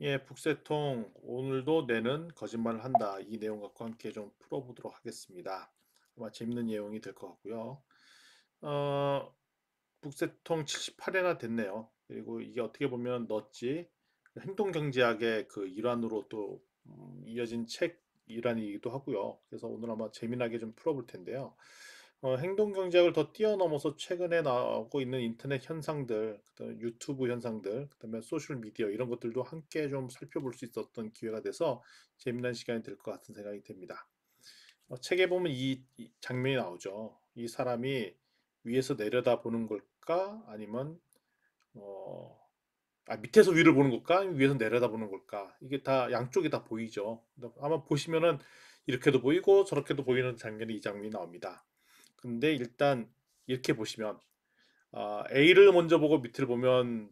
예, 북새통 오늘도 뇌는 거짓말을 한다. 이 내용 갖고 함께 좀 풀어보도록 하겠습니다. 아마 재밌는 내용이 될 것 같고요. 어, 북새통 78회나 됐네요. 그리고 이게 어떻게 보면 넛지 행동경제학의 그 일환으로 또 이어진 책 일환이기도 하고요. 그래서 오늘 아마 재미나게 좀 풀어볼 텐데요. 행동경제학을 더 뛰어넘어서 최근에 나오고 있는 인터넷 현상들, 그다음에 유튜브 현상들, 그다음에 소셜 미디어 이런 것들도 함께 좀 살펴볼 수 있었던 기회가 돼서 재미난 시간이 될 것 같은 생각이 듭니다. 책에 보면 이 장면이 나오죠. 이 사람이 위에서 내려다 보는 걸까? 아니면 어, 밑에서 위를 보는 걸까? 아니면 위에서 내려다 보는 걸까? 이게 다 양쪽이 다 보이죠. 아마 보시면은 이렇게도 보이고 저렇게도 보이는 장면이 이 장면이 나옵니다. 근데 일단 이렇게 보시면 A를 먼저 보고 밑을 보면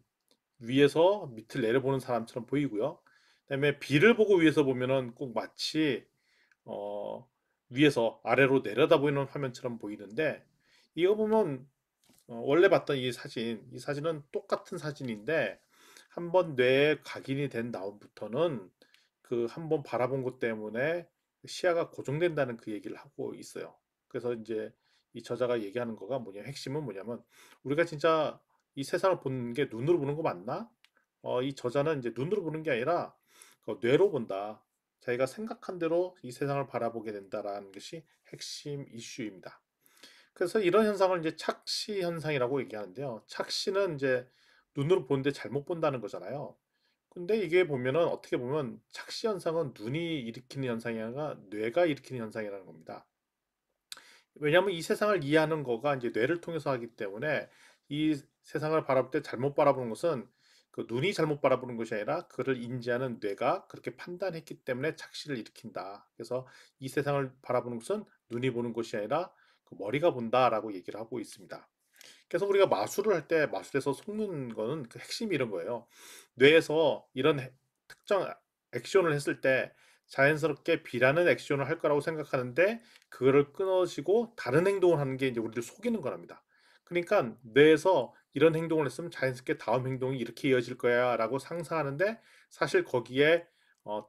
위에서 밑을 내려보는 사람처럼 보이고요. 그다음에 B를 보고 위에서 보면은 꼭 마치 어, 위에서 아래로 내려다 보이는 화면처럼 보이는데 이거 보면 원래 봤던 이 사진은 똑같은 사진인데 한번 뇌에 각인이 된 다음부터는 그 한번 바라본 것 때문에 시야가 고정된다는 그 얘기를 하고 있어요. 그래서 이제 이 저자가 얘기하는 거가 핵심은 뭐냐면 우리가 진짜 이 세상을 보는 게 눈으로 보는 거 맞나? 이 저자는 이제 눈으로 보는 게 아니라 뇌로 본다. 자기가 생각한 대로 이 세상을 바라보게 된다라는 것이 핵심 이슈입니다. 그래서 이런 현상을 이제 착시 현상이라고 얘기하는데요. 착시는 이제 눈으로 보는데 잘못 본다는 거잖아요. 근데 이게 보면은 어떻게 보면 착시 현상은 눈이 일으키는 현상이 아니라 뇌가 일으키는 현상이라는 겁니다. 왜냐하면 이 세상을 이해하는 거가 이제 뇌를 통해서 하기 때문에 이 세상을 바라볼 때 잘못 바라보는 것은 그 눈이 잘못 바라보는 것이 아니라 그를 인지하는 뇌가 그렇게 판단했기 때문에 착시를 일으킨다. 그래서 이 세상을 바라보는 것은 눈이 보는 것이 아니라 그 머리가 본다라고 얘기를 하고 있습니다. 그래서 우리가 마술을 할 때 마술에서 속는 거는 그 핵심이 이런 거예요. 뇌에서 이런 특정 액션을 했을 때 자연스럽게 B라는 액션을 할 거라고 생각하는데 그거를 끊어지고 다른 행동을 하는 게 이제 우리를 속이는 거랍니다. 그러니까 뇌에서 이런 행동을 했으면 자연스럽게 다음 행동이 이렇게 이어질 거야라고 상상하는데 사실 거기에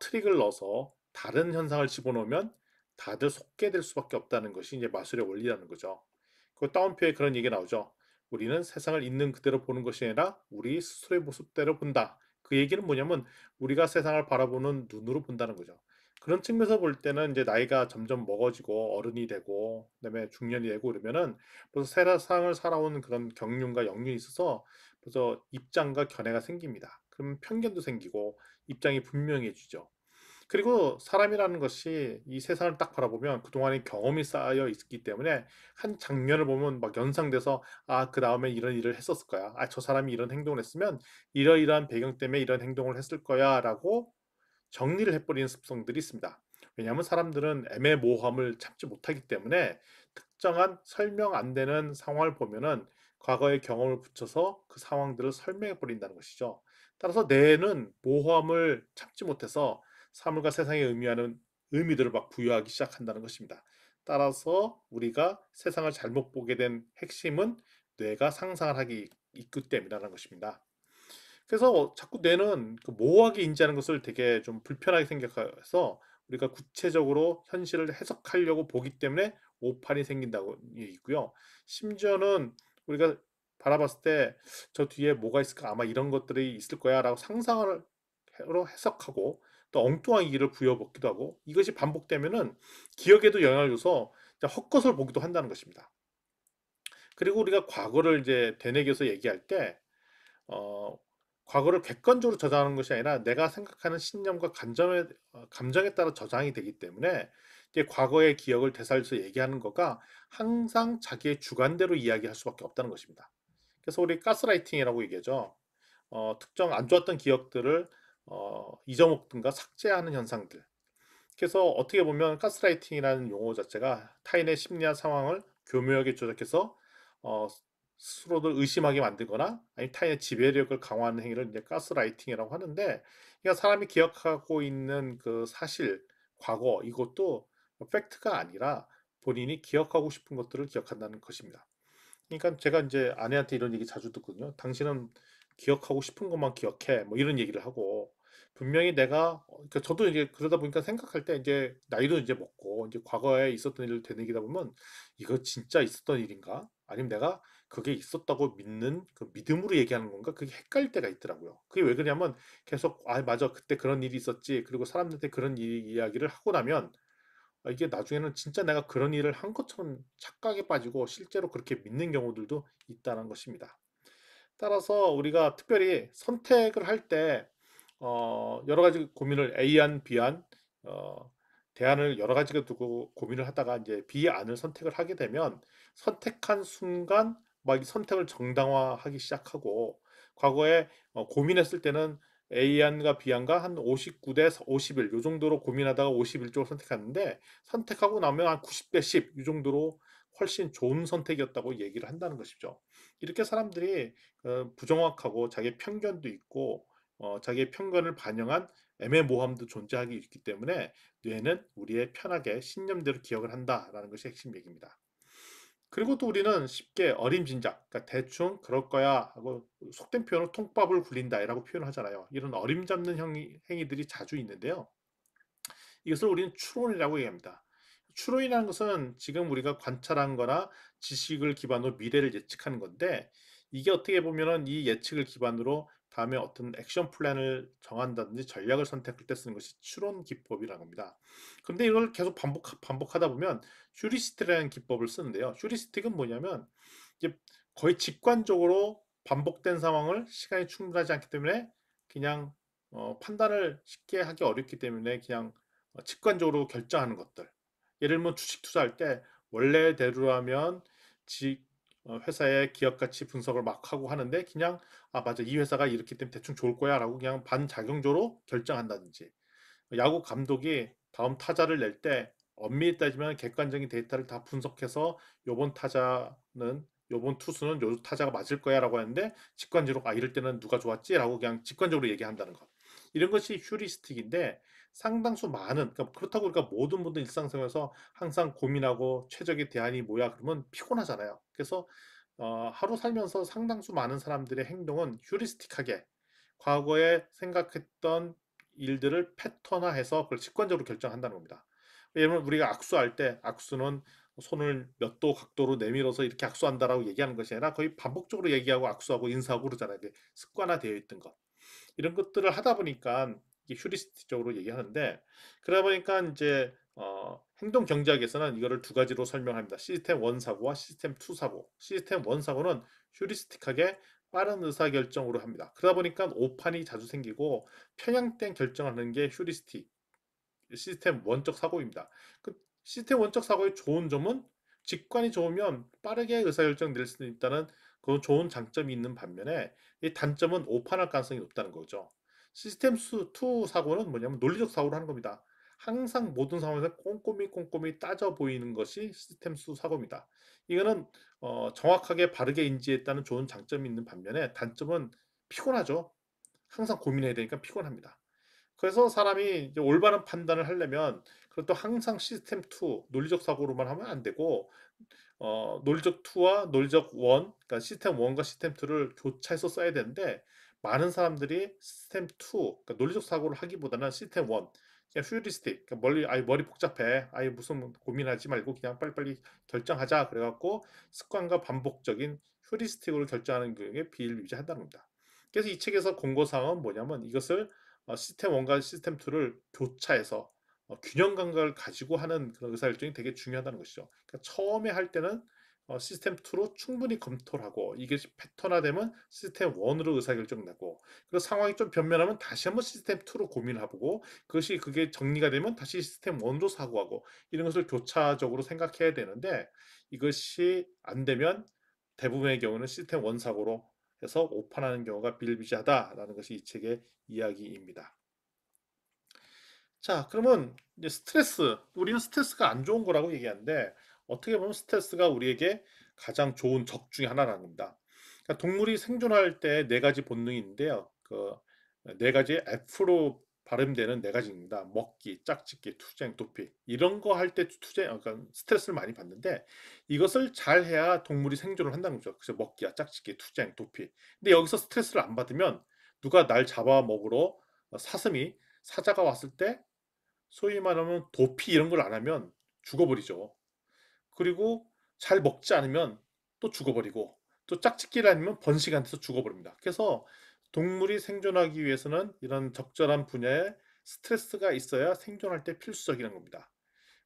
트릭을 넣어서 다른 현상을 집어넣으면 다들 속게 될 수밖에 없다는 것이 이제 마술의 원리라는 거죠. 그 다운표에 그런 얘기 나오죠. 우리는 세상을 있는 그대로 보는 것이 아니라 우리 스스로의 모습대로 본다. 그 얘기는 뭐냐면 우리가 세상을 바라보는 눈으로 본다는 거죠. 그런 측면에서 볼 때는 이제 나이가 점점 먹어지고 어른이 되고 그다음에 중년이 되고 그러면은 벌써 세상을 살아온 그런 경륜과 역륜이 있어서 벌써 입장과 견해가 생깁니다. 그럼 편견도 생기고 입장이 분명해지죠. 그리고 사람이라는 것이 이 세상을 딱 바라보면 그동안의 경험이 쌓여 있기 때문에 한 장면을 보면 막 연상돼서 그 다음에 이런 일을 했었을 거야. 저 사람이 이런 행동을 했으면 이러이러한 배경 때문에 이런 행동을 했을 거야 라고 정리를 해버리는 습성들이 있습니다. 왜냐하면 사람들은 애매모호함을 참지 못하기 때문에 특정한 설명 안 되는 상황을 보면은 과거의 경험을 붙여서 그 상황들을 설명해 버린다는 것이죠. 따라서 뇌는 모호함을 참지 못해서 사물과 세상에 의미하는 의미들을 막 부여하기 시작한다는 것입니다. 따라서 우리가 세상을 잘못 보게 된 핵심은 뇌가 상상을 하기 있기 때문이라는 것입니다. 그래서 자꾸 뇌는 그 모호하게 인지하는 것을 되게 좀 불편하게 생각해서 우리가 구체적으로 현실을 해석하려고 보기 때문에 오판이 생긴다고 얘기고요. 심지어는 우리가 바라봤을 때 저 뒤에 뭐가 있을까? 아마 이런 것들이 있을 거야 라고 상상을 해석하고 또 엉뚱한 얘기를 부여먹기도 하고 이것이 반복되면은 기억에도 영향을 줘서 헛것을 보기도 한다는 것입니다. 그리고 우리가 과거를 이제 되뇌겨서 얘기할 때 어, 과거를 객관적으로 저장하는 것이 아니라 내가 생각하는 신념과 감정에 따라 저장이 되기 때문에 이제 과거의 기억을 되살려서 얘기하는 거가 항상 자기의 주관대로 이야기할 수밖에 없다는 것입니다. 그래서 우리 가스라이팅이라고 얘기하죠. 특정 안 좋았던 기억들을 잊어먹든가 삭제하는 현상들. 그래서 어떻게 보면 가스라이팅이라는 용어 자체가 타인의 심리와 상황을 교묘하게 조작해서 어, 스스로를 의심하게 만들거나 아니면 타인의 지배력을 강화하는 행위를 이제 가스라이팅이라고 하는데 그러니까 사람이 기억하고 있는 그 사실, 과거 이것도 팩트가 아니라 본인이 기억하고 싶은 것들을 기억한다는 것입니다. 그러니까 제가 이제 아내한테 이런 얘기 자주 듣거든요. 당신은 기억하고 싶은 것만 기억해. 뭐 이런 얘기를 하고 분명히 내가 그러니까 저도 이제 그러다 보니까 생각할 때 인제 나이도 인제 먹고 인제 과거에 있었던 일을 되새기다 보면 '이거 진짜 있었던 일인가? 아니면 내가 그게 있었다고 믿는 그 믿음으로 얘기하는 건가?' 그게 헷갈릴 때가 있더라고요. 그게 왜 그러냐면 계속 '아 맞아. 그때 그런 일이 있었지.' 그리고 사람들한테 그런 이야기를 하고 나면 이게 나중에는 진짜 내가 그런 일을 한 것처럼 착각에 빠지고 실제로 그렇게 믿는 경우들도 있다는 것입니다. 따라서 우리가 특별히 선택을 할 때 여러 가지 고민을 A안, B안 대안을 여러 가지가 두고 고민을 하다가 인제 B안을 선택을 하게 되면 선택한 순간 막 이 선택을 정당화하기 시작하고 과거에 고민했을 때는 A안과 B안과 한 59대 51 요 정도로 고민하다가 51 쪽을 선택했는데 선택하고 나면 한 90대 10 이 정도로 훨씬 좋은 선택이었다고 얘기를 한다는 것이죠. 이렇게 사람들이 부정확하고 자기의 편견도 있고 자기의 편견을 반영한 애매모호함도 존재하기 있기 때문에 뇌는 우리의 편하게 신념대로 기억을 한다라는 것이 핵심 얘기입니다. 그리고 또 우리는 쉽게 어림짐작, 그러니까 대충 그럴 거야 하고 속된 표현으로 통밥을 굴린다라고 표현을 하잖아요. 이런 어림잡는 행위들이 자주 있는데요. 이것을 우리는 추론이라고 얘기합니다. 추론이라는 것은 지금 우리가 관찰한 거나 지식을 기반으로 미래를 예측하는 건데 이게 어떻게 보면은 이 예측을 기반으로 다음에 어떤 액션 플랜을 정한다든지 전략을 선택할 때 쓰는 것이 추론 기법이라고 합니다. 근데 이걸 계속 반복하다 보면 휴리스틱이라는 기법을 쓰는데요. 휴리스틱은 뭐냐면 이제 거의 직관적으로 반복된 상황을 시간이 충분하지 않기 때문에 그냥 판단을 쉽게 하기 어렵기 때문에 그냥 직관적으로 결정하는 것들. 예를 들면 주식 투자할 때 원래대로라면 지 회사의 기업 가치 분석을 막 하고 하는데 그냥 '아 맞아. 이 회사가 이렇기 때문에 대충 좋을 거야.'라고 그냥 반작용적으로 결정한다든지 야구 감독이 다음 타자를 낼 때 엄밀히 따지면 객관적인 데이터를 다 분석해서 "요번 타자는 요번 투수는 요 타자가 맞을 거야."라고 하는데 직관적으로 '아 이럴 때는 누가 좋았지?'라고 그냥 직관적으로 얘기한다는 것. 이런 것이 휴리스틱인데 상당수 많은 그러니까 그렇다고 우리가 모든 분들 일상생활에서 항상 고민하고 '최적의 대안이 뭐야?' 그러면 피곤하잖아요. 그래서 하루 살면서 상당수 많은 사람들의 행동은 휴리스틱하게 과거에 생각했던 일들을 패턴화해서 그걸 직관적으로 결정한다는 겁니다. 예를 들면 우리가 악수할 때 악수는 손을 몇 도 각도로 내밀어서 이렇게 악수한다라고 얘기하는 것이 아니라 거의 반복적으로 얘기하고 악수하고 인사하고 그러잖아요. 그게 습관화되어 있던 것. 이런 것들을 하다 보니까 이게 휴리스틱적으로 얘기하는데 그러다 보니까 인제 행동 경제학에서는 이거를 두 가지로 설명합니다. 시스템 1 사고와 시스템 2 사고. 시스템 1 사고는 휴리스틱하게 빠른 의사결정으로 합니다. 그러다 보니까 오판이 자주 생기고 편향된 결정을 하는 게 휴리스틱 시스템 1적 사고입니다. 그 시스템 1적 사고의 좋은 점은 직관이 좋으면 빠르게 의사결정 낼 수 있다는 그런 좋은 장점이 있는 반면에 이 단점은 오판할 가능성이 높다는 거죠. 시스템 2 사고는 뭐냐면 논리적 사고를 하는 겁니다. 항상 모든 상황에서 꼼꼼히 따져 보이는 것이 시스템 2 사고입니다. 이거는 정확하게 바르게 인지했다는 좋은 장점이 있는 반면에 단점은 피곤하죠. 항상 고민해야 되니까 피곤합니다. 그래서 사람이 이제 올바른 판단을 하려면 그것도 항상 시스템 2 논리적 사고로만 하면 안 되고 논리적 2와 논리적 1 그러니까 시스템 1과 시스템 2를 교차해서 써야 되는데 많은 사람들이 시스템 2 그러니까 논리적 사고를 하기보다는 시스템 1 그냥 휴리스틱 그러니까 머리 복잡해. 아이 무슨 고민하지 말고 그냥 빨리빨리 결정하자." 그래 갖고 습관과 반복적인 휴리스틱으로 결정하는 게 비일비재하다는 겁니다. 그래서 이 책에서 공고 사항은 뭐냐면 이것을 시스템 1과 시스템 2를 교차해서 균형 감각을 가지고 하는 그런 의사결정이 되게 중요하다는 것이죠. 그러니까 처음에 할 때는 시스템 2로 충분히 검토를 하고 이것이 패턴화되면 시스템 1으로 의사결정 내고 그리고 상황이 좀 변면하면 다시 한번 시스템 2로 고민을 해 보고 그게 정리가 되면 다시 시스템 1으로 사고하고 이런 것을 교차적으로 생각해야 되는데 이것이 안 되면 대부분의 경우는 시스템 1 사고로 해서 오판하는 경우가 비일비재하다라는 것이 이 책의 이야기입니다. 자 그러면 이제 스트레스 우리는 스트레스가 안 좋은 거라고 얘기하는데 어떻게 보면 스트레스가 우리에게 가장 좋은 적 중에 하나라는 겁니다. 그러니까 동물이 생존할 때 네 가지 본능이 있는데요. 네 가지의 F로 발음되는 네 가지입니다. 먹기, 짝짓기, 투쟁, 도피. 이런 거 할 때 그러니까 스트레스를 많이 받는데 이것을 잘해야 동물이 생존을 한다는 거죠. 그래서 먹기야 짝짓기, 투쟁, 도피. 근데 여기서 스트레스를 안 받으면 누가 날 잡아먹으러 사슴이 사자가 왔을 때 소위 말하면 도피 이런 걸 안 하면 죽어버리죠. 그리고 잘 먹지 않으면 또 죽어버리고 또 짝짓기를 아니면 번식이 안 돼서 죽어버립니다. 그래서 동물이 생존하기 위해서는 이런 적절한 분야에 스트레스가 있어야 생존할 때 필수적이라는 겁니다.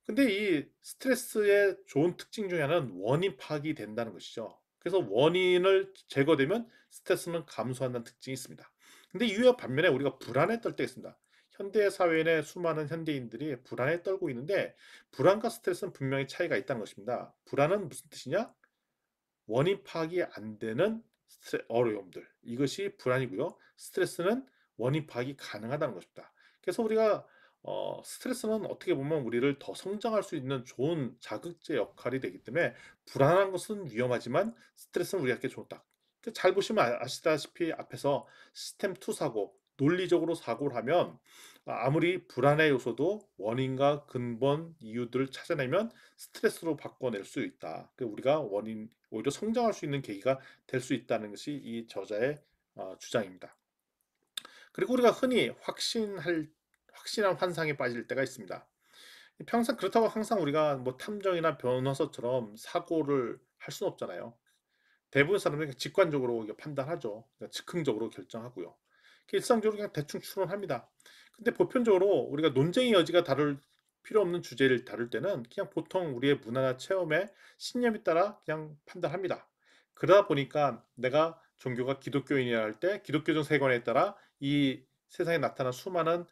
근데 이 스트레스의 좋은 특징 중에 하나는 원인 파악이 된다는 것이죠. 그래서 원인을 제거되면 스트레스는 감소한다는 특징이 있습니다. 근데 이와 반면에 우리가 불안에 떨 때가 있습니다. 현대 사회의 수많은 현대인들이 불안에 떨고 있는데 불안과 스트레스는 분명히 차이가 있다는 것입니다. 불안은 무슨 뜻이냐? 원인 파악이 안 되는 어려움들. 이것이 불안이고요. 스트레스는 원인 파악이 가능하다는 것입니다. 그래서 우리가 스트레스는 어떻게 보면 우리를 더 성장할 수 있는 좋은 자극제 역할이 되기 때문에 불안한 것은 위험하지만 스트레스는 우리에게 좋다. 잘 보시면 아시다시피 앞에서 시스템 2 사고, 논리적으로 사고를 하면 아무리 불안의 요소도 원인과 근본 이유들을 찾아내면 스트레스로 바꿔낼 수 있다. 우리가 원인 오히려 성장할 수 있는 계기가 될 수 있다는 것이 이 저자의 주장입니다. 그리고 우리가 흔히 확신한 환상에 빠질 때가 있습니다. 평생 그렇다고 항상 우리가 뭐 탐정이나 변호사처럼 사고를 할 수는 없잖아요. 대부분 사람들이 직관적으로 판단하죠. 그러니까 즉흥적으로 결정하고요. 일상적으로 그냥 대충 추론합니다. 근데 보편적으로 우리가 논쟁의 여지가 다를 필요 없는 주제를 다룰 때는 그냥 보통 우리의 문화나 체험에 신념에 따라 그냥 판단합니다. 그러다 보니까 내가 종교가 기독교인이라 할 때 기독교적 세관에 따라 이 세상에 나타난 수많은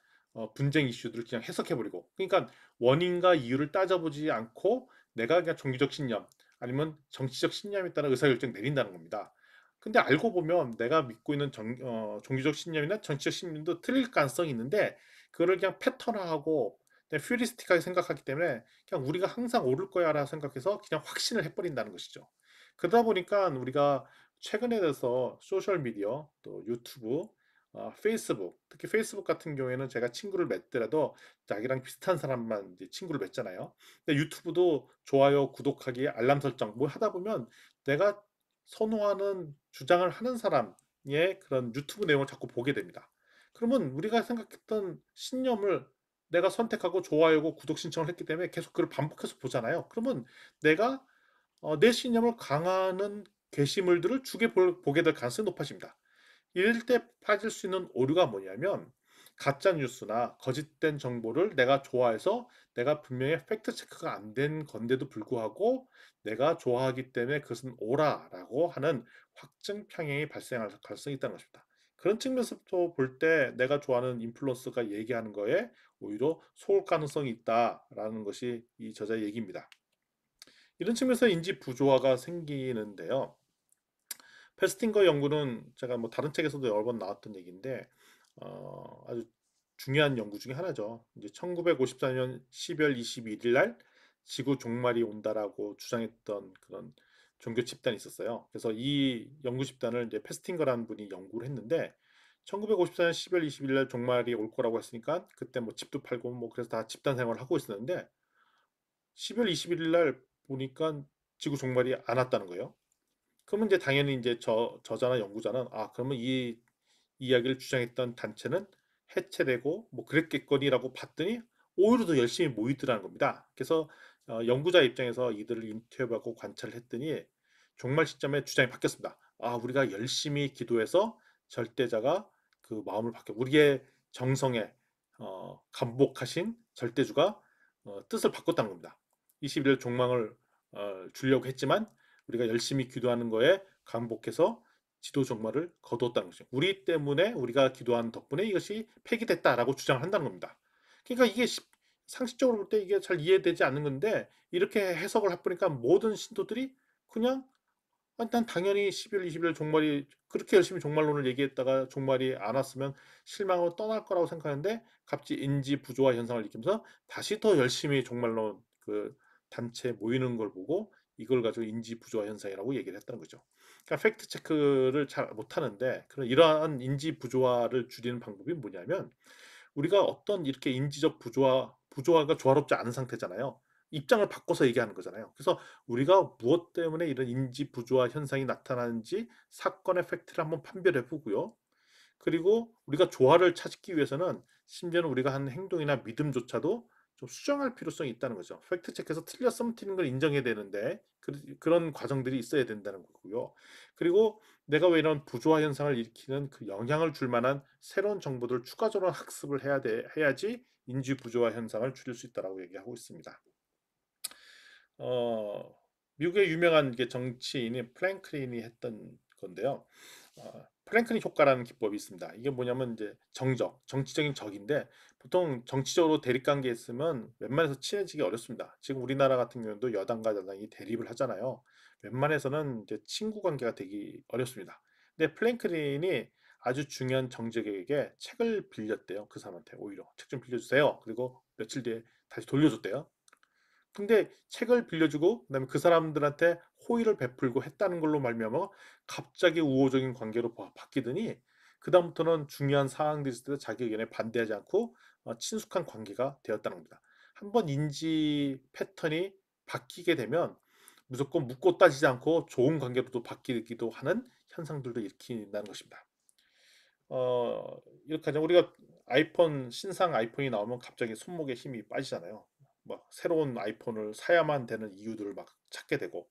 분쟁 이슈들을 그냥 해석해버리고, 그러니까 원인과 이유를 따져보지 않고 내가 그냥 종교적 신념 아니면 정치적 신념에 따라 의사결정 내린다는 겁니다. 근데 알고 보면 내가 믿고 있는 종교적 신념이나 정치적 신념도 틀릴 가능성이 있는데 그거를 그냥 패턴화하고 그냥 퓨리스틱하게 생각하기 때문에 그냥 우리가 항상 옳을 거야라고 생각해서 그냥 확신을 해버린다는 것이죠. 그러다 보니까 우리가 최근에 들어서 소셜 미디어, 또 유튜브, 페이스북, 특히 페이스북 같은 경우에는 제가 친구를 맺더라도 자기랑 비슷한 사람만 이제 친구를 맺잖아요. 근데 유튜브도 좋아요, 구독하기, 알람 설정 뭐 하다 보면 내가 선호하는 주장을 하는 사람의 그런 유튜브 내용을 자꾸 보게 됩니다. 그러면 우리가 생각했던 신념을 내가 선택하고 좋아요고 구독 신청을 했기 때문에 계속 그걸 반복해서 보잖아요. 그러면 내가 내 신념을 강화하는 게시물들을 주게 보게 될 가능성이 높아집니다. 이럴 때 빠질 수 있는 오류가 뭐냐면 가짜 뉴스나 거짓된 정보를 내가 좋아해서 내가 분명히 팩트 체크가 안 된 건데도 불구하고 내가 좋아하기 때문에 그것은 옳아라고 하는 확증 편향이 발생할 가능성이 있다는 것입니다. 그런 측면에서부터 볼 때 내가 좋아하는 인플루언서가 얘기하는 거에 오히려 속을 가능성이 있다라는 것이 이 저자의 얘기입니다. 이런 측면에서 인지 부조화가 생기는데요. 페스팅거 연구는 제가 뭐 다른 책에서도 여러 번 나왔던 얘기인데 아주 중요한 연구 중에 하나죠. 이제 1954년 12월 21일 날 지구 종말이 온다라고 주장했던 그런 종교 집단이 있었어요. 그래서 이 연구 집단을 이제 페스팅거라는 분이 연구를 했는데 1954년 12월 21일 날 종말이 올 거라고 했으니까 그때 뭐 집도 팔고 뭐 그래서 다 집단 생활을 하고 있었는데 12월 21일 날 보니까 지구 종말이 안 왔다는 거예요. 그러면 이제 당연히 이제 저자나 연구자는 그러면 이 이야기를 주장했던 단체는 해체되고 뭐 그랬겠거니라고 봤더니 오히려 더 열심히 모이더라는 겁니다. 그래서 연구자 입장에서 이들을 인터뷰하고 관찰을 했더니 종말 시점에 주장이 바뀌었습니다. 우리가 열심히 기도해서 절대자가 그 마음을 바뀌어 우리의 정성에 감복하신 절대주가 뜻을 바꿨다는 겁니다. 21일 종말을 주려고 했지만 우리가 열심히 기도하는 거에 감복해서 지도 종말을 거두었다는 것이죠. 우리 때문에 우리가 기도한 덕분에 이것이 폐기됐다라고 주장을 한다는 겁니다. 그러니까 이게 상식적으로 볼 때 이게 잘 이해되지 않는 건데 이렇게 해석을 해보니까 모든 신도들이 그냥 난 당연히 12월 20일 종말이 그렇게 열심히 종말론을 얘기했다가 종말이 안 왔으면 실망하고 떠날 거라고 생각하는데 갑자기 인지 부조화 현상을 느끼면서 다시 더 열심히 종말론 그 단체에 모이는 걸 보고 이걸 가지고 인지 부조화 현상이라고 얘기를 했다는 거죠. 그러니까 팩트 체크를 잘 못하는데 그런 이러한 인지 부조화를 줄이는 방법이 뭐냐면 우리가 어떤 이렇게 인지적 부조화가 조화롭지 않은 상태잖아요. 입장을 바꿔서 얘기하는 거잖아요. 그래서 우리가 무엇 때문에 이런 인지 부조화 현상이 나타나는지 사건의 팩트를 한번 판별해 보고요. 그리고 우리가 조화를 찾기 위해서는 심지어는 우리가 하는 행동이나 믿음조차도 좀 수정할 필요성이 있다는 거죠. 팩트 체크해서 틀렸으면 틀린 걸 인정해야 되는데 그런 과정들이 있어야 된다는 거고요. 그리고 내가 왜 이런 부조화 현상을 일으키는 그 영향을 줄 만한 새로운 정보들을 추가적으로 학습을 해야지 인지 부조화 현상을 줄일 수 있다라고 얘기하고 있습니다. 어, 미국의 유명한 게 정치인인 프랭클린이 했던 건데요. 프랭클린 효과라는 기법이 있습니다. 이게 뭐냐면 이제 정치적인 적인데 보통 정치적으로 대립 관계에 있으면 웬만해서 친해지기 어렵습니다. 지금 우리나라 같은 경우도 여당과 여당이 대립을 하잖아요. 웬만해서는 이제 친구 관계가 되기 어렵습니다. 근데 프랭클린이 아주 중요한 정적에게 책을 빌렸대요. 그 사람한테 오히려 책 좀 빌려주세요. 그리고 며칠 뒤에 다시 돌려줬대요. 근데 책을 빌려주고 그다음에 그 사람들한테 호의를 베풀고 했다는 걸로 말미암아 갑자기 우호적인 관계로 바뀌더니 그다음부터는 중요한 사항들이 있을 때 자기 의견에 반대하지 않고 친숙한 관계가 되었다는 겁니다. 한번 인지 패턴이 바뀌게 되면 무조건 묻고 따지지 않고 좋은 관계로도 바뀌기도 하는 현상들도 일으킨다는 것입니다. 이렇게 하자 우리가 신상 아이폰이 나오면 갑자기 손목에 힘이 빠지잖아요. 막 새로운 아이폰을 사야만 되는 이유들을 막 찾게 되고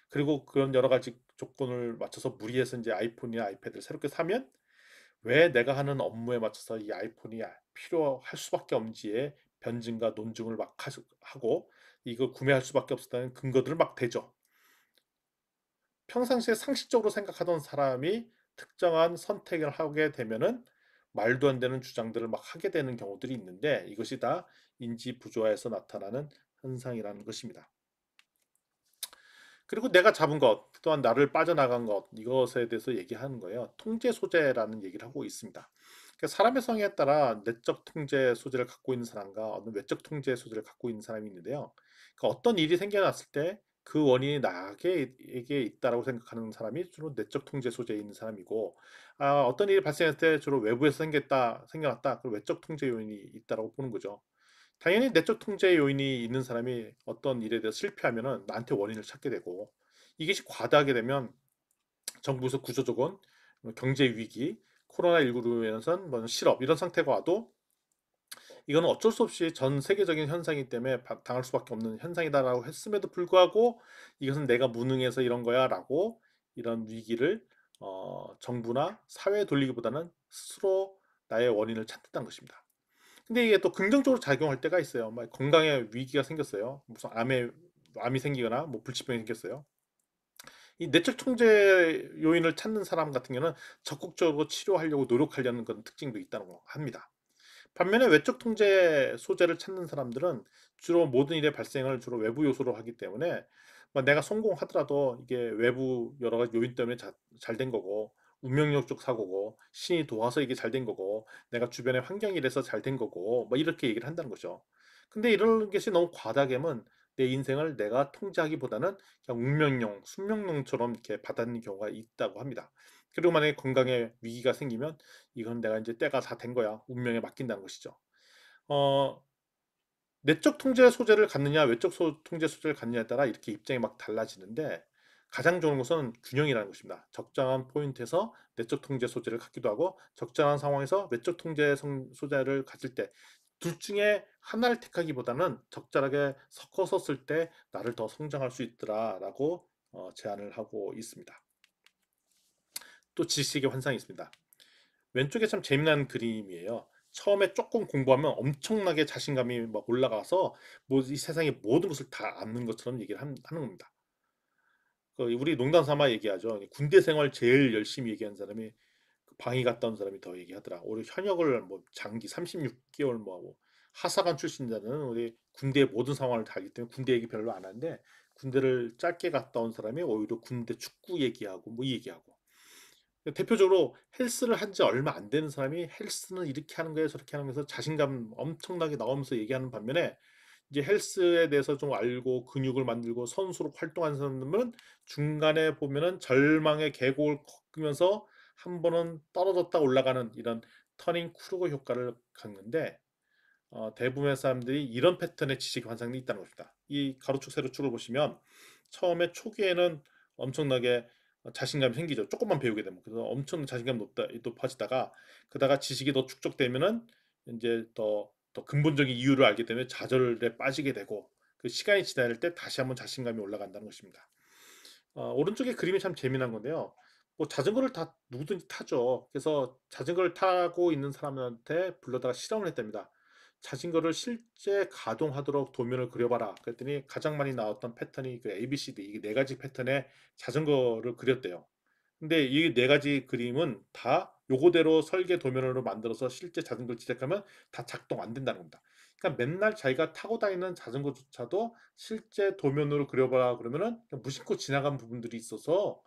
그리고 그런 여러 가지 조건을 맞춰서 무리해서 이제 아이폰이나 아이패드를 새롭게 사면 왜 내가 하는 업무에 맞춰서 이 아이폰이 필요할 수밖에 없는지에 변증과 논증을 막 하고 이거 구매할 수밖에 없었다는 근거들을 막 대죠. 평상시에 상식적으로 생각하던 사람이 특정한 선택을 하게 되면은 말도 안 되는 주장들을 막 하게 되는 경우들이 있는데 이것이 다 인지 부조화에서 나타나는 현상이라는 것입니다. 그리고 내가 잡은 것 또한 나를 빠져나간 것 이것에 대해서 얘기하는 거예요. 통제 소재라는 얘기를 하고 있습니다. 그러니까 사람의 성향에 따라 내적 통제 소재를 갖고 있는 사람과 어느 외적 통제 소재를 갖고 있는 사람이 있는데요. 그러니까 어떤 일이 생겨났을 때 그 원인이 나에게 있다라고 생각하는 사람이 주로 내적 통제 소재에 있는 사람이고, 어떤 일이 발생했을 때 주로 외부에서 생겨났다. 그리고 외적 통제 요인이 있다라고 보는 거죠. 당연히 내적 통제 요인이 있는 사람이 어떤 일에 대해서 실패하면은 나한테 원인을 찾게 되고 이것이 과다하게 되면 정부에서 구조조건, 경제 위기, 코로나19로 인해서 뭐 실업 이런 상태가 와도 이거는 어쩔 수 없이 전 세계적인 현상이기 때문에 당할 수밖에 없는 현상이다라고 했음에도 불구하고 이것은 내가 무능해서 이런 거야라고 이런 위기를 정부나 사회에 돌리기보다는 스스로 나의 원인을 찾는다는 것입니다. 근데 이게 또 긍정적으로 작용할 때가 있어요. 막 건강에 위기가 생겼어요. 무슨 암이 생기거나 뭐 불치병이 생겼어요. 이 내적 통제 요인을 찾는 사람 같은 경우는 적극적으로 치료하려고 노력하려는 그런 특징도 있다고 합니다. 반면에 외적 통제 소재를 찾는 사람들은 주로 모든 일의 발생을 주로 외부 요소로 하기 때문에 뭐 내가 성공하더라도 이게 외부 여러 가지 요인 때문에 잘 된 거고 운명적 사고고 신이 도와서 이게 잘 된 거고 내가 주변의 환경이 이래서 잘 된 거고 뭐 이렇게 얘기를 한다는 거죠. 근데 이런 것이 너무 과다하면 내 인생을 내가 통제하기보다는 그냥 운명용, 숙명용처럼 이렇게 받아들이는 경우가 있다고 합니다. 그리고 만약에 건강에 위기가 생기면 이건 내가 이제 때가 다 된 거야. 운명에 맡긴다는 것이죠. 어, 내적 통제 소재를 갖느냐, 통제 소재를 갖느냐에 따라 이렇게 입장이 막 달라지는데 가장 좋은 것은 균형이라는 것입니다. 적정한 포인트에서 내적 통제 소재를 갖기도 하고 적정한 상황에서 외적 통제 소재를 가질 때 둘 중에 하나를 택하기보다는 적절하게 섞어서 쓸 때 나를 더 성장할 수 있더라라고 제안을 하고 있습니다. 또 지식의 환상이 있습니다. 왼쪽에 참 재미난 그림이에요. 처음에 조금 공부하면 엄청나게 자신감이 막 올라가서 뭐 이 세상의 모든 것을 다 아는 것처럼 얘기를 하는 겁니다. 우리 농담 삼아 얘기하죠. 군대 생활 제일 열심히 얘기한 사람이 그 방위 갔다 온 사람이 더 얘기하더라. 우리 현역을 뭐 장기 36개월 뭐 하사관 출신자는 우리 군대의 모든 상황을 다 알기 때문에 군대 얘기 별로 안 하는데 군대를 짧게 갔다 온 사람이 오히려 군대 축구 얘기하고 뭐 얘기하고 대표적으로 헬스를 한 지 얼마 안 되는 사람이 헬스는 이렇게 하는 거예요, 저렇게 하는 거에서 자신감 엄청나게 나오면서 얘기하는 반면에 이제 헬스에 대해서 좀 알고 근육을 만들고 선수로 활동하는 사람들은 중간에 보면은 절망의 계곡을 꺾으면서 한 번은 떨어졌다 올라가는 이런 터닝 크루거 효과를 갖는데 대부분의 사람들이 이런 패턴의 지식 환상이 있다는 것입니다. 이 가로축 세로축을 보시면 처음에 초기에는 엄청나게 자신감이 생기죠. 조금만 배우게 되면. 그래서 엄청 자신감 높아지다가 그다가 지식이 더 축적되면은 이제 더 근본적인 이유를 알게 되면 좌절에 빠지게 되고 그 시간이 지날 때 다시 한번 자신감이 올라간다는 것입니다. 오른쪽에 그림이 참 재미난 건데요. 뭐 자전거를 다 누구든지 타죠. 그래서 자전거를 타고 있는 사람한테 불러다가 실험을 했답니다. 자전거를 실제 가동하도록 도면을 그려봐라. 그랬더니 가장 많이 나왔던 패턴이 그 ABCD 이게 네 가지 패턴의 자전거를 그렸대요. 근데 이 네 가지 그림은 다 요거대로 설계 도면으로 만들어서 실제 자전거를 제작하면 다 작동 안 된다는 겁니다. 그러니까 맨날 자기가 타고 다니는 자전거조차도 실제 도면으로 그려봐라 그러면은 그냥 무심코 지나간 부분들이 있어서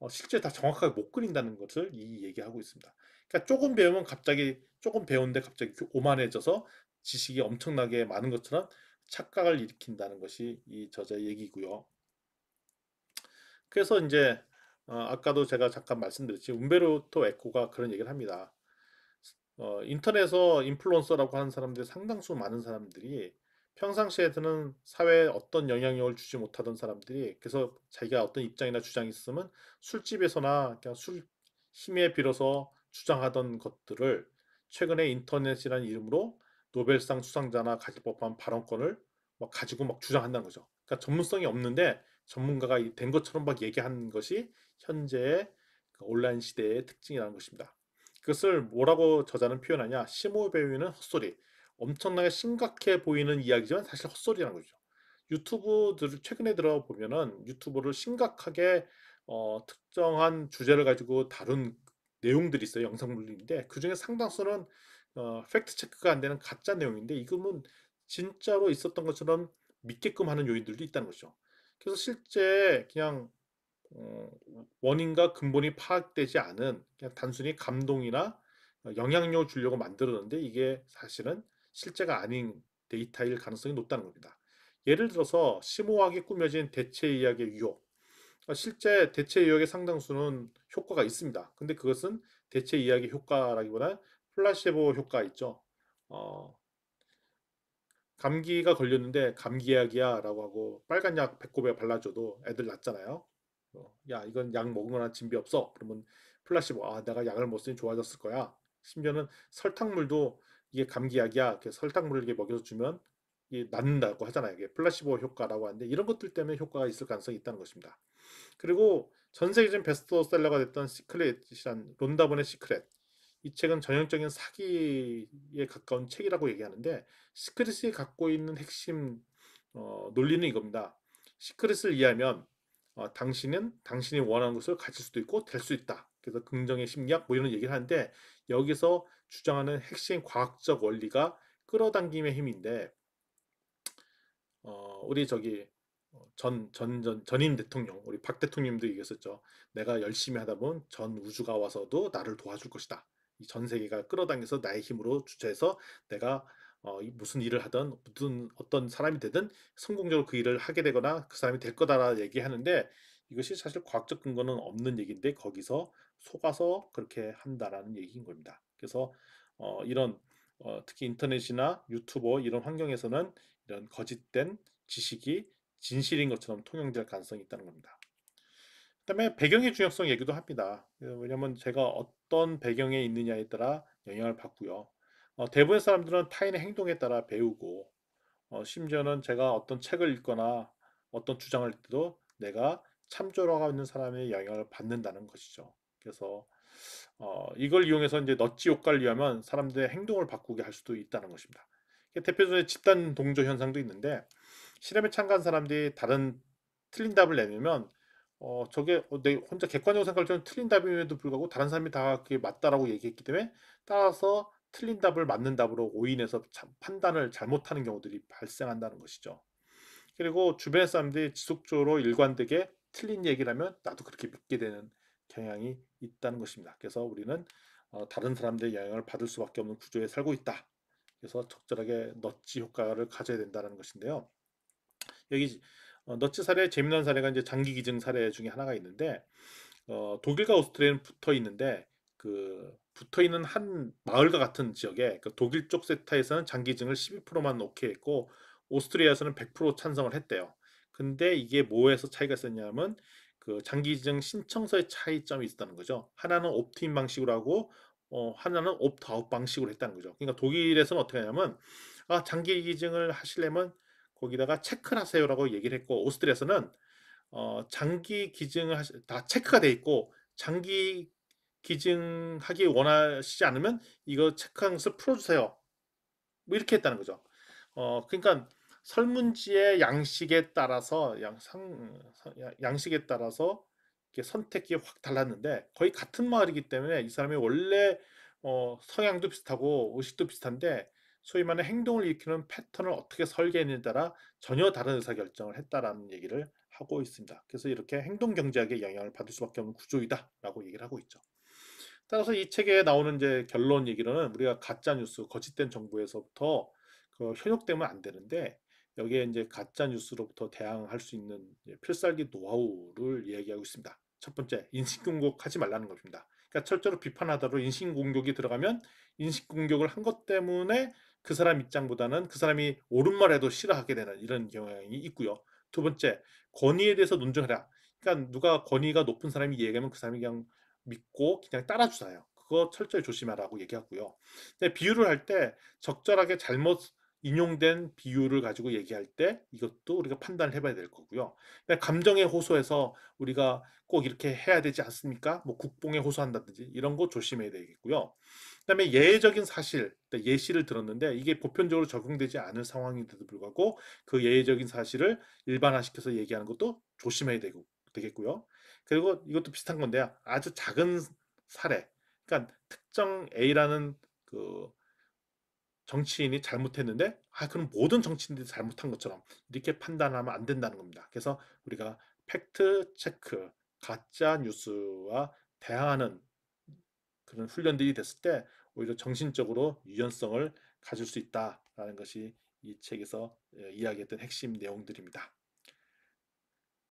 실제 다 정확하게 못 그린다는 것을 이 얘기하고 있습니다. 그러니까 조금 배우면 갑자기 조금 배우는데 갑자기 오만해져서 지식이 엄청나게 많은 것처럼 착각을 일으킨다는 것이 이 저자의 얘기고요. 그래서 이제 아까도 제가 잠깐 말씀드렸지 움베르토 에코가 그런 얘기를 합니다. 인터넷에서 인플루언서라고 하는 사람들이 상당수 많은 사람들이 평상시에서는 사회에 어떤 영향력을 주지 못하던 사람들이 그래서 자기가 어떤 입장이나 주장이 있으면 술집에서나 그냥 술 힘에 빌어서 주장하던 것들을 최근에 인터넷이라는 이름으로 노벨상 수상자나 가질 법한 발언권을 막 가지고 막 주장한다는 거죠. 그러니까 전문성이 없는데 전문가가 된 것처럼 막 얘기하는 것이 현재의 그 온라인 시대의 특징이라는 것입니다. 그것을 뭐라고 저자는 표현하냐? 심호 배우는 헛소리. 엄청나게 심각해 보이는 이야기지만 사실 헛소리라는 거죠. 유튜브들을 최근에 들어보면은 유튜브를 심각하게 특정한 주제를 가지고 다룬 내용들이 있어요. 영상물인데 그 중에 상당수는 팩트 체크가 안 되는 가짜 내용인데 이거는 진짜로 있었던 것처럼 믿게끔 하는 요인들도 있다는 거죠. 그래서 실제 그냥 어, 원인과 근본이 파악되지 않은 그냥 단순히 감동이나 영향력을 주려고 만들었는데 이게 사실은 실제가 아닌 데이터일 가능성이 높다는 겁니다. 예를 들어서 심오하게 꾸며진 대체 이야기의 유혹. 실제 대체 이야기의 상당수는 효과가 있습니다. 근데 그것은 대체 이야기 효과라기보다 플라시보 효과 있죠. 어, 감기가 걸렸는데 감기약이야 라고 하고 빨간 약 배꼽에 발라줘도 애들 낫잖아요. 야 이건 약 먹으나 진비 없어. 그러면 플라시보 내가 약을 먹었으니 좋아졌을 거야. 심지어는 설탕물도 이게 감기약이야. 이렇게 설탕물을 이렇게 먹여서 주면 이게 낫는다고 하잖아요. 이게 플라시보 효과라고 하는데 이런 것들 때문에 효과가 있을 가능성이 있다는 것입니다. 그리고 전 세계적인 베스트셀러가 됐던 시크릿이란 론다본의 시크릿 이 책은 전형적인 사기에 가까운 책이라고 얘기하는데 시크릿이 갖고 있는 핵심 논리는 이겁니다. 시크릿을 이해하면 당신은 당신이 원하는 것을 가질 수도 있고 될 수 있다. 그래서 긍정의 심리학 뭐 이런 얘기를 하는데 여기서 주장하는 핵심 과학적 원리가 끌어당김의 힘인데 우리 저기 전임 대통령 우리 박 대통령님도 얘기했었죠. 내가 열심히 하다 보면 전 우주가 와서도 나를 도와줄 것이다. 이 전 세계가 끌어당겨서 나의 힘으로 주체해서 내가 무슨 일을 하든 무슨 어떤 사람이 되든 성공적으로 그 일을 하게 되거나 그 사람이 될 거다라 얘기하는데 이것이 사실 과학적 근거는 없는 얘기인데 거기서 속아서 그렇게 한다라는 얘기인 겁니다. 그래서 이런 특히 인터넷이나 유튜버 이런 환경에서는 이런 거짓된 지식이 진실인 것처럼 통용될 가능성이 있다는 겁니다. 그다음에 배경의 중요성 얘기도 합니다. 왜냐하면 제가 어떤 배경에 있느냐에 따라 영향을 받고요. 대부분의 사람들은 타인의 행동에 따라 배우고 심지어는 제가 어떤 책을 읽거나 어떤 주장을 할 때도 내가 참조를 하고 있는 사람의 영향을 받는다는 것이죠. 그래서 이걸 이용해서 이제 넛지 효과를 이용하면 사람들의 행동을 바꾸게 할 수도 있다는 것입니다. 대표적인 집단 동조 현상도 있는데 실험에 참가한 사람들이 다른 틀린 답을 내면 저게 내 혼자 객관적으로 생각할 때는 틀린 답임에도 불구하고 다른 사람이 다 그게 맞다라고 얘기했기 때문에 따라서 틀린 답을 맞는 답으로 오인해서 판단을 잘못하는 경우들이 발생한다는 것이죠. 그리고 주변의 사람들이 지속적으로 일관되게 틀린 얘기를 하면 나도 그렇게 믿게 되는 경향이 있다는 것입니다. 그래서 우리는 다른 사람들의 영향을 받을 수밖에 없는 구조에 살고 있다. 그래서 적절하게 넛지 효과를 가져야 된다는 것인데요. 여기 넛지 사례 재미난 사례가 이제 장기 기증 사례 중에 하나가 있는데 독일과 오스트리아는 붙어 있는데 그 붙어 있는 한 마을과 같은 지역에 그 독일 쪽 섹터에서는 장기 기증을 12%만 오케이 했고 오스트리아에서는 100% 찬성을 했대요. 근데 이게 뭐에서 차이가 있었냐면 그 장기기증 신청서의 차이점이 있었다는 거죠. 하나는 옵트인 방식으로 하고 하나는 옵트아웃 방식으로 했다는 거죠. 그러니까 독일에서는 어떻게 하냐면 장기기증을 하시려면 거기다가 체크를 하세요라고 얘기를 했고, 오스트리아에서는 장기 기증을 다 체크가 돼 있고, 장기 기증하기 원하시지 않으면 이거 체크한 것을 풀어주세요. 뭐 이렇게 했다는 거죠. 그러니까 설문지의 양식에 따라서 양식에 따라서 이렇게 선택이 확 달랐는데, 거의 같은 마을이기 때문에 이 사람이 원래 성향도 비슷하고 의식도 비슷한데 소위 말하는 행동을 일으키는 패턴을 어떻게 설계했느냐에 따라 전혀 다른 의사결정을 했다라는 얘기를 하고 있습니다. 그래서 이렇게 행동 경제학의 영향을 받을 수밖에 없는 구조이다라고 얘기를 하고 있죠. 따라서 이 책에 나오는 이제 결론 얘기로는 우리가 가짜 뉴스, 거짓된 정보에서부터 현혹되면 안 되는데, 여기에 이제 가짜 뉴스로부터 대항할 수 있는 필살기 노하우를 이야기하고 있습니다. 첫 번째, 인신공격하지 말라는 겁니다. 그러니까 철저로 비판하더라도 인신공격이 들어가면 인신공격을 한 것 때문에 그 사람 입장보다는 그 사람이 옳은 말해도 싫어하게 되는 이런 경향이 있고요. 두 번째, 권위에 대해서 논증해라. 그러니까 누가 권위가 높은 사람이 얘기하면 그 사람이 그냥 믿고 그냥 따라주세요. 그거 철저히 조심하라고 얘기하고요. 근데 비유를 할 때 적절하게 잘못 인용된 비유를 가지고 얘기할 때 이것도 우리가 판단을 해봐야 될 거고요. 감정에 호소해서 우리가 꼭 이렇게 해야 되지 않습니까? 뭐 국뽕에 호소한다든지 이런 거 조심해야 되겠고요. 그다음에 예외적인 사실, 예시를 들었는데 이게 보편적으로 적용되지 않을 상황인데도 불구하고 그 예외적인 사실을 일반화시켜서 얘기하는 것도 조심해야 되겠고요. 그리고 이것도 비슷한 건데요. 아주 작은 사례, 그러니까 특정 A라는 그 정치인이 잘못했는데 그럼 모든 정치인들이 잘못한 것처럼 이렇게 판단하면 안 된다는 겁니다. 그래서 우리가 팩트 체크, 가짜 뉴스와 대항하는 그런 훈련들이 됐을 때 오히려 정신적으로 유연성을 가질 수 있다라는 것이 이 책에서 이야기했던 핵심 내용들입니다.